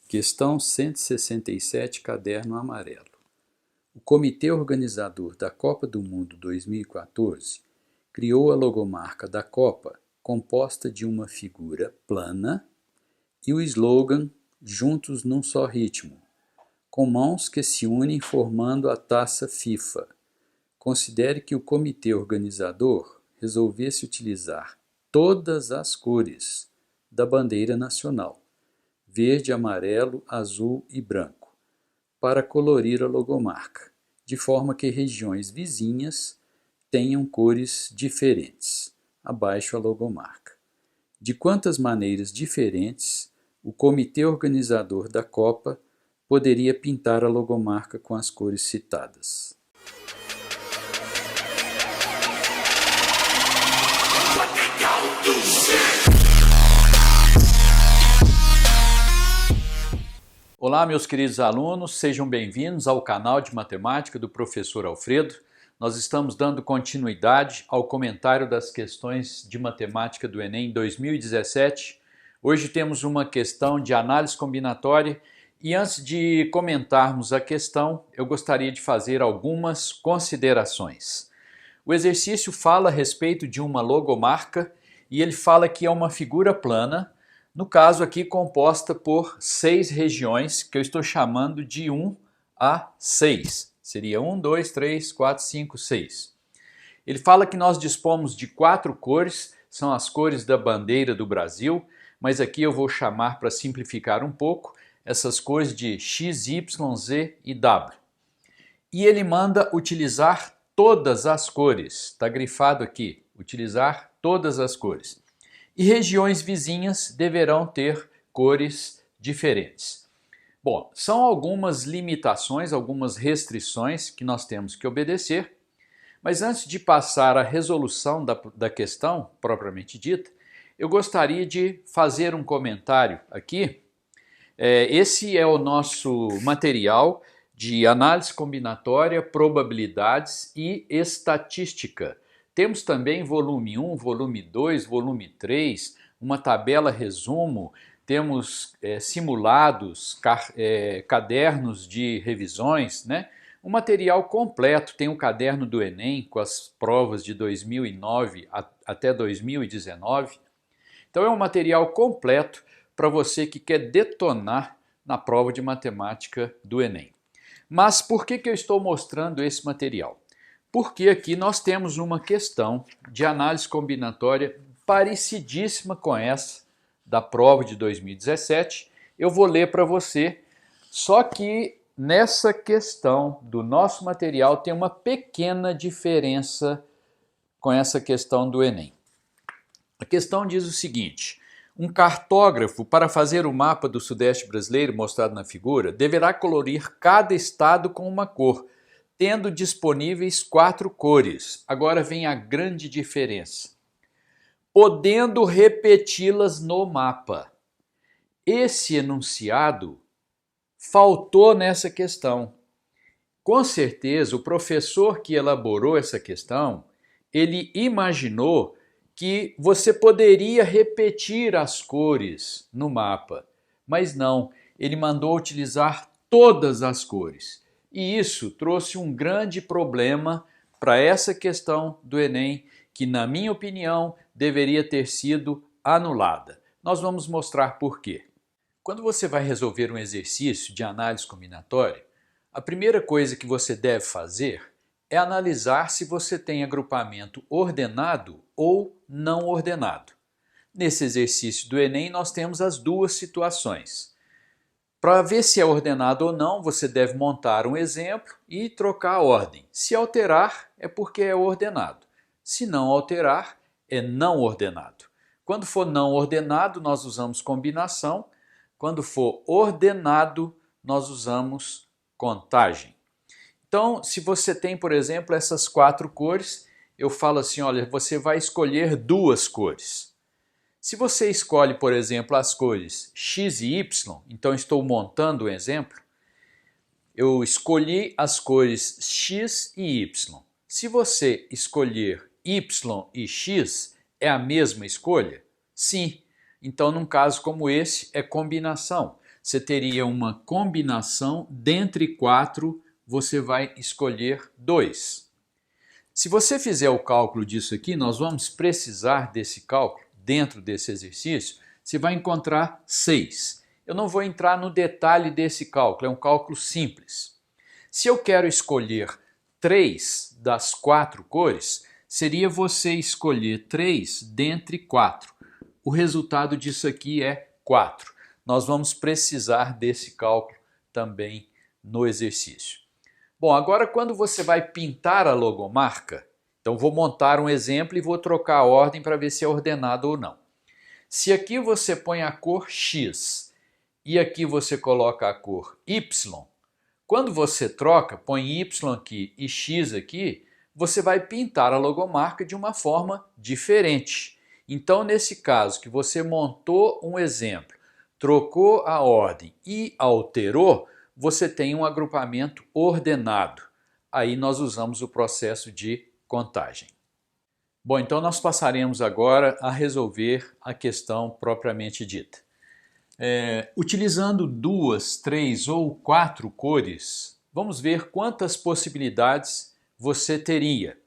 Questão 167, caderno amarelo. O comitê organizador da Copa do Mundo 2014 criou a logomarca da Copa composta de uma figura plana e o slogan Juntos num só ritmo, com mãos que se unem formando a taça FIFA. Considere que o comitê organizador resolvesse utilizar todas as cores da bandeira nacional, verde, amarelo, azul e branco, para colorir a logomarca, de forma que regiões vizinhas tenham cores diferentes. Abaixo a logomarca. De quantas maneiras diferentes o comitê organizador da Copa poderia pintar a logomarca com as cores citadas? Olá, meus queridos alunos, sejam bem-vindos ao canal de matemática do professor Alfredo. Nós estamos dando continuidade ao comentário das questões de matemática do Enem 2017. Hoje temos uma questão de análise combinatória e antes de comentarmos a questão, eu gostaria de fazer algumas considerações. O exercício fala a respeito de uma logomarca e ele fala que é uma figura plana, no caso aqui composta por 6 regiões, que eu estou chamando de 1 a 6. Seria 1, 2, 3, 4, 5, 6. Ele fala que nós dispomos de 4 cores, são as cores da bandeira do Brasil, mas aqui eu vou chamar, para simplificar um pouco, essas cores de X, Y, Z e W. E ele manda utilizar todas as cores, está grifado aqui, utilizar todas as cores. E regiões vizinhas deverão ter cores diferentes. Bom, são algumas limitações, algumas restrições que nós temos que obedecer, mas antes de passar à resolução da questão propriamente dita, eu gostaria de fazer um comentário aqui. Esse é o nosso material de análise combinatória, probabilidades e estatística. Temos também volume 1, volume 2, volume 3, uma tabela resumo, temos simulados, cadernos de revisões, né? Um material completo, tem um caderno do Enem com as provas de 2009 até 2019. Então é um material completo para você que quer detonar na prova de matemática do Enem. Mas por que eu estou mostrando esse material? Porque aqui nós temos uma questão de análise combinatória parecidíssima com essa da prova de 2017. Eu vou ler para você, só que nessa questão do nosso material tem uma pequena diferença com essa questão do Enem. A questão diz o seguinte: um cartógrafo, para fazer o mapa do Sudeste brasileiro mostrado na figura, deverá colorir cada estado com uma cor, tendo disponíveis 4 cores. Agora vem a grande diferença. Podendo repeti-las no mapa. Esse enunciado faltou nessa questão. Com certeza, o professor que elaborou essa questão, ele imaginou que você poderia repetir as cores no mapa, mas não, ele mandou utilizar todas as cores. E isso trouxe um grande problema para essa questão do Enem, que, na minha opinião, deveria ter sido anulada. Nós vamos mostrar por quê. Quando você vai resolver um exercício de análise combinatória, a primeira coisa que você deve fazer é analisar se você tem agrupamento ordenado ou não ordenado. Nesse exercício do Enem, nós temos as duas situações. Para ver se é ordenado ou não, você deve montar um exemplo e trocar a ordem. Se alterar, é porque é ordenado. Se não alterar, é não ordenado. Quando for não ordenado, nós usamos combinação. Quando for ordenado, nós usamos contagem. Então, se você tem, por exemplo, essas 4 cores, eu falo assim, olha, você vai escolher 2 cores. Se você escolhe, por exemplo, as cores X e Y, então estou montando um exemplo, eu escolhi as cores X e Y. Se você escolher Y e X, é a mesma escolha? Sim. Então, num caso como esse, é combinação. você teria uma combinação, dentre 4 você vai escolher 2. Se você fizer o cálculo disso aqui, nós vamos precisar desse cálculo dentro desse exercício, você vai encontrar 6. Eu não vou entrar no detalhe desse cálculo, é um cálculo simples. Se eu quero escolher 3 das 4 cores, seria você escolher 3 dentre 4. O resultado disso aqui é 4. Nós vamos precisar desse cálculo também no exercício. Bom, agora quando você vai pintar a logomarca, então vou montar um exemplo e vou trocar a ordem para ver se é ordenado ou não. Se aqui você põe a cor X e aqui você coloca a cor Y, quando você troca, põe Y aqui e X aqui, você vai pintar a logomarca de uma forma diferente. Então, nesse caso que você montou um exemplo, trocou a ordem e alterou, você tem um agrupamento ordenado. Aí nós usamos o processo de contagem. Bom, então nós passaremos agora a resolver a questão propriamente dita. Utilizando 2, 3 ou 4 cores, vamos ver quantas possibilidades você teria.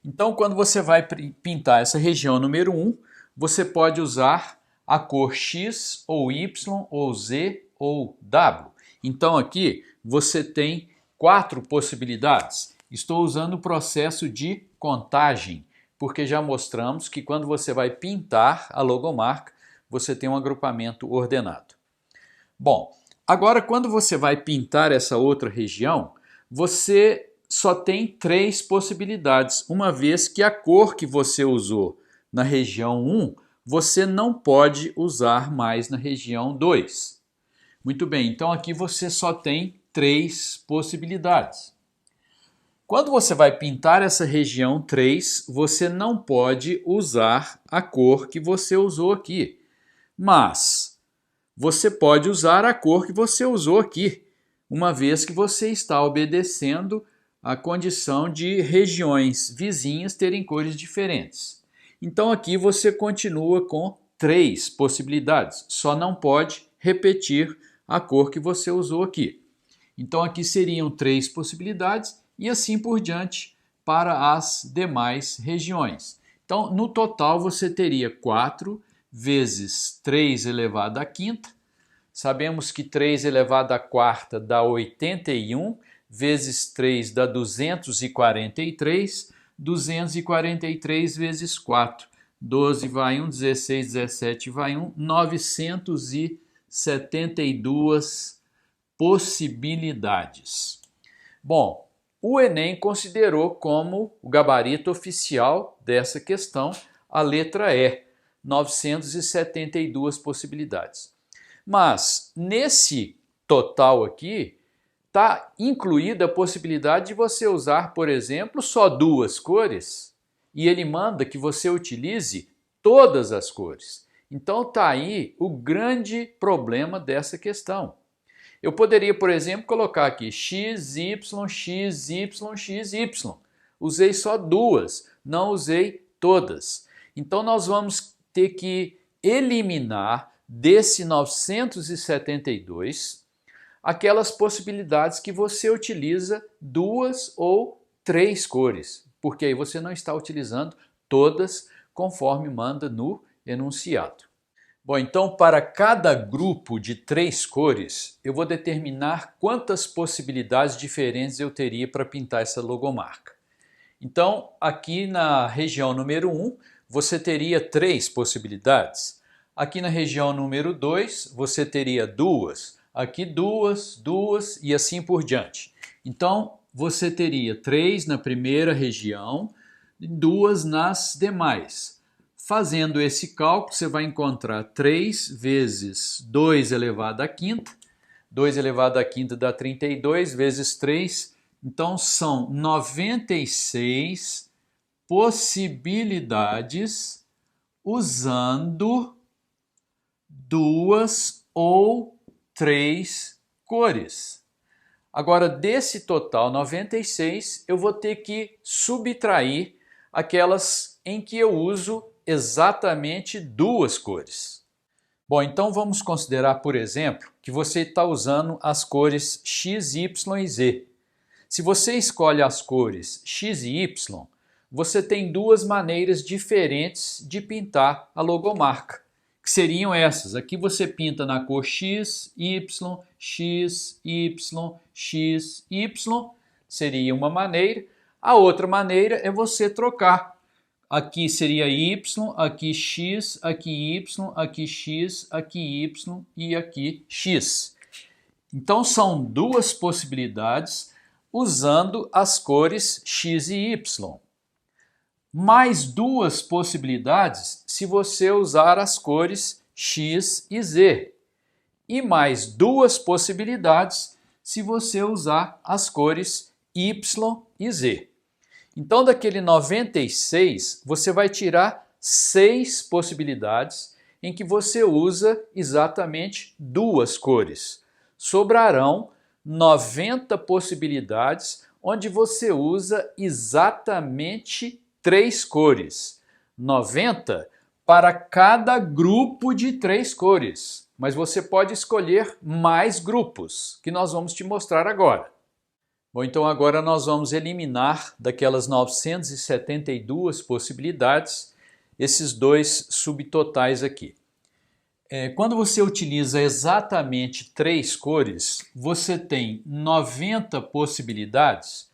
Então, quando você vai pintar essa região número 1, você pode usar a cor X ou Y ou Z ou W. Então aqui você tem 4 possibilidades. Estou usando o processo de contagem, porque já mostramos que quando você vai pintar a logomarca, você tem um agrupamento ordenado. Bom, agora quando você vai pintar essa outra região, você só tem 3 possibilidades, uma vez que a cor que você usou na região 1, você não pode usar mais na região 2. Muito bem, então aqui você só tem 3 possibilidades. Quando você vai pintar essa região 3, você não pode usar a cor que você usou aqui. Mas você pode usar a cor que você usou aqui, uma vez que você está obedecendo a condição de regiões vizinhas terem cores diferentes. Então aqui você continua com 3 possibilidades, só não pode repetir a cor que você usou aqui. Então aqui seriam 3 possibilidades e assim por diante para as demais regiões. Então no total você teria 4 vezes 3 elevado à quinta. Sabemos que 3 elevado à quarta dá 81, vezes 3 dá 243, 243 vezes 4, 12 vai 1, 16, 17 vai 1, 972 possibilidades. Bom, o Enem considerou como o gabarito oficial dessa questão a letra E, 972 possibilidades. Mas nesse total aqui está incluída a possibilidade de você usar, por exemplo, só 2 cores e ele manda que você utilize todas as cores. Então está aí o grande problema dessa questão. Eu poderia, por exemplo, colocar aqui x, y, x, y, x, y. Usei só 2, não usei todas. Então nós vamos ter que eliminar desse 972 aquelas possibilidades que você utiliza 2 ou 3 cores, porque aí você não está utilizando todas conforme manda no enunciado. Bom, então para cada grupo de 3 cores, eu vou determinar quantas possibilidades diferentes eu teria para pintar essa logomarca. Então, aqui na região número 1, você teria 3 possibilidades. Aqui na região número 2, você teria 2. Aqui 2, 2 e assim por diante. Então, você teria 3 na primeira região e 2 nas demais. Fazendo esse cálculo, você vai encontrar 3 vezes 2 elevado à quinta. 2 elevado à quinta dá 32, vezes 3. Então, são 96 possibilidades usando 2 ou 3 cores. Agora, desse total 96, eu vou ter que subtrair aquelas em que eu uso exatamente 2 cores. Bom, então vamos considerar, por exemplo, que você está usando as cores X, Y e Z. Se você escolhe as cores X e Y, você tem duas maneiras diferentes de pintar a logomarca, que seriam essas. Aqui você pinta na cor X, Y, X, Y, X, Y, seria uma maneira. A outra maneira é você trocar. Aqui seria Y, aqui X, aqui Y, aqui X, aqui Y e aqui X. Então são duas possibilidades usando as cores X e Y. Mais duas possibilidades se você usar as cores X e Z. E mais duas possibilidades se você usar as cores Y e Z. Então, daquele 96, você vai tirar 6 possibilidades em que você usa exatamente duas cores. Sobrarão 90 possibilidades onde você usa exatamente 3 cores. 90 para cada grupo de 3 cores. Mas você pode escolher mais grupos, que nós vamos te mostrar agora. Bom, então agora nós vamos eliminar daquelas 972 possibilidades esses dois subtotais aqui. Quando você utiliza exatamente 3 cores, você tem 90 possibilidades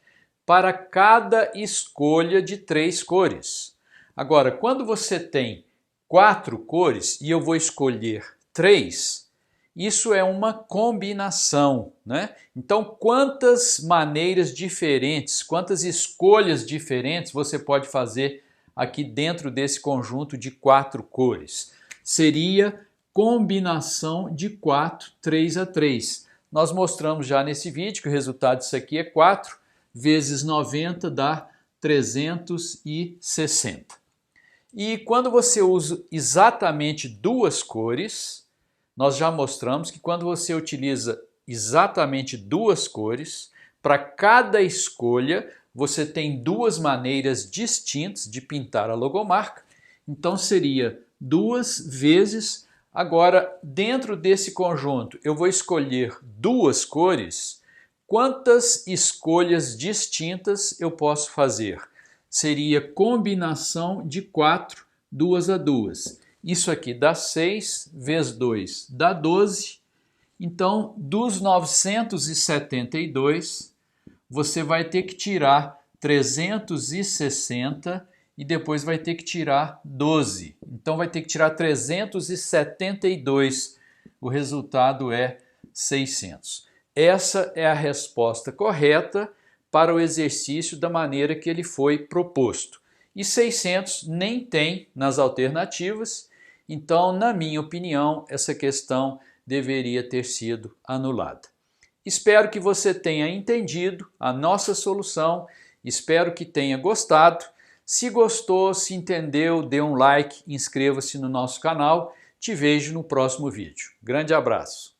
para cada escolha de 3 cores. Agora, quando você tem 4 cores e eu vou escolher 3, isso é uma combinação, né? Então, quantas maneiras diferentes, quantas escolhas diferentes você pode fazer aqui dentro desse conjunto de 4 cores? Seria combinação de 4, 3 a 3. Nós mostramos já nesse vídeo que o resultado disso aqui é 4 vezes 90 dá 360. E quando você usa exatamente duas cores, nós já mostramos que quando você utiliza exatamente duas cores, para cada escolha você tem duas maneiras distintas de pintar a logomarca. Então seria 2 vezes. Agora, dentro desse conjunto, eu vou escolher duas cores. Quantas escolhas distintas eu posso fazer? Seria combinação de 4, 2 a 2. Isso aqui dá 6 vezes 2 dá 12. Então, dos 972, você vai ter que tirar 360 e depois vai ter que tirar 12. Então, vai ter que tirar 372. O resultado é 600. Essa é a resposta correta para o exercício da maneira que ele foi proposto. E 600 nem tem nas alternativas, então, na minha opinião, essa questão deveria ter sido anulada. Espero que você tenha entendido a nossa solução, espero que tenha gostado. Se gostou, se entendeu, dê um like, inscreva-se no nosso canal. Te vejo no próximo vídeo. Grande abraço!